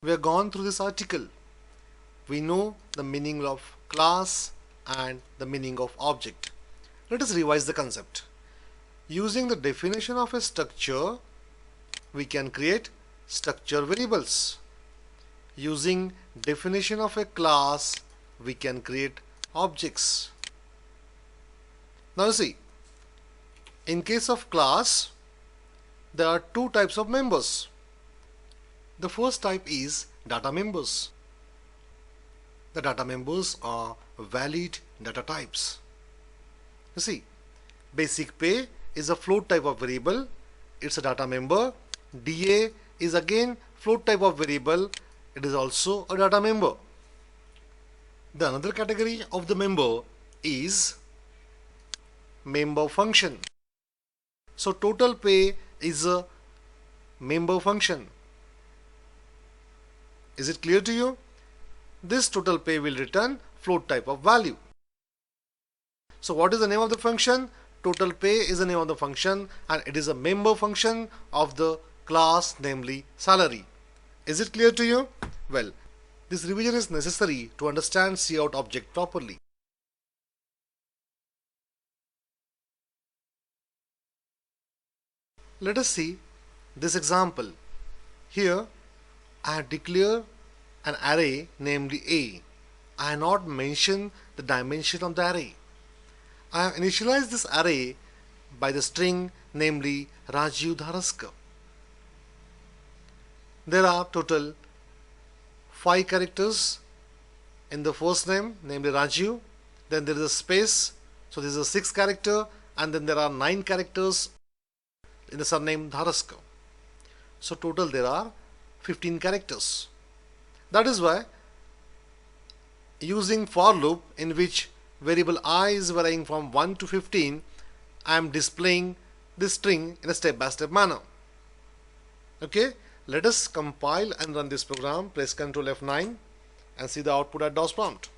We have gone through this article. We know the meaning of class and the meaning of object. Let us revise the concept. Using the definition of a structure, we can create structure variables. Using definition of a class, we can create objects. Now see, in case of class, there are two types of members. The first type is data members. The data members are valid data types. You see, basic pay is a float type of variable. It's a data member. DA is again float type of variable. It is also a data member. The another category of the member is member function. So total pay is a member function. Is it clear to you? This total pay will return float type of value. So what is the name of the function? Total pay is the name of the function and it is a member function of the class, namely salary. Is it clear to you? Well, this revision is necessary to understand cout object properly. Let us see this example. Here I declare an array namely A. I have not mentioned the dimension of the array. I have initialized this array by the string namely Rajiv Dharaska. There are total 5 characters in the first name namely Rajiv. Then there is a space, so this is a 6th character, and then there are 9 characters in the surname Dharaska. So total there are 15 characters. That is why using for loop in which variable I is varying from 1 to 15, I am displaying this string in a step-by-step manner. Okay, let us compile and run this program. Press Ctrl F9 and see the output at DOS prompt.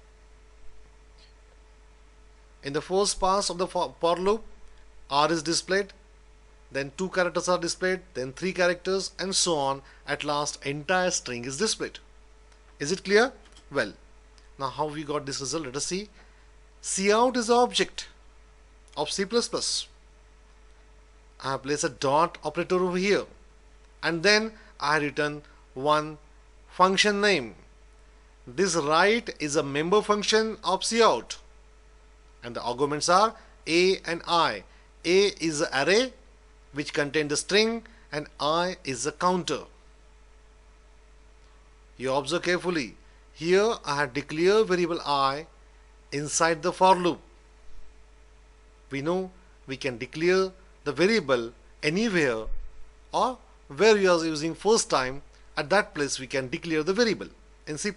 In the first pass of the for loop, R is displayed, then 2 characters are displayed, then 3 characters, and so on. At last, entire string is displayed. Is it clear? Well, now how we got this result? Let us see. Cout is the object of C++. I have placed a dot operator over here, and then I return one function name. This write is a member function of cout, and the arguments are A and I. A is the array which contains the string, and I is the counter. You observe carefully. Here I have declared variable I inside the for loop. We know we can declare the variable anywhere, or where we are using first time, at that place we can declare the variable in C++.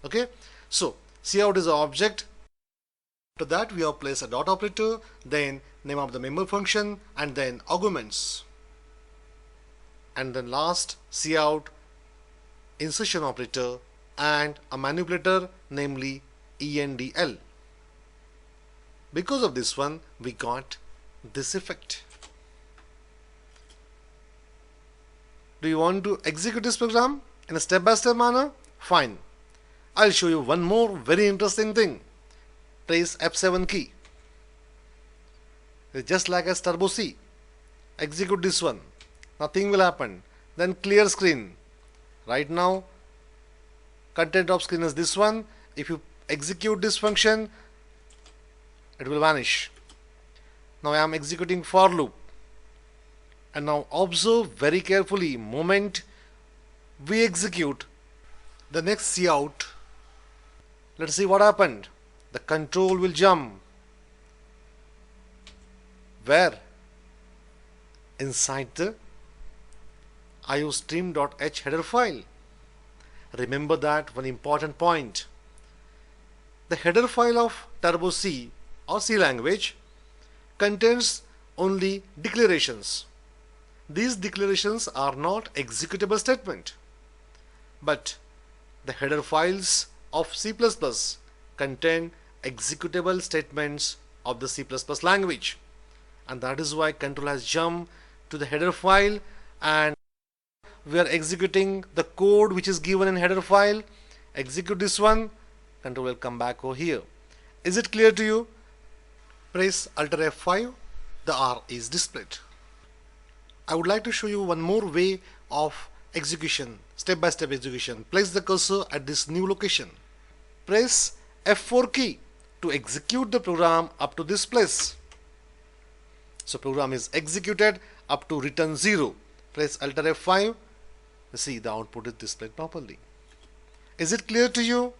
Okay, so cout is an object. To that we have placed a dot operator, then name of the member function, and then arguments, and then last cout insertion operator and a manipulator namely endl. Because of this one we got this effect. Do you want to execute this program in a step-by-step manner? Fine. I'll show you one more very interesting thing. Press F7 key. It's just like as Turbo C. Execute this one. Nothing will happen. Then clear screen. Right now, content of screen is this one. If you execute this function, it will vanish. Now I am executing for loop. And now observe very carefully. Moment we execute the next cout. Let's see what happened. The control will jump. Where? Inside the iostream.h header file. Remember that one important point. The header file of Turbo C or C language contains only declarations. These declarations are not executable statement, but the header files of C++ contain executable statements of the C++ language, and that is why control has jumped to the header file and we are executing the code which is given in header file. Execute this one. Control will come back over here. Is it clear to you? Press Alt F5. The R is displayed. I would like to show you one more way of execution, step-by-step execution. Place the cursor at this new location. Press F4 key to execute the program up to this place. So program is executed up to return 0. Press Alt F5. See, the output is displayed properly. Is it clear to you?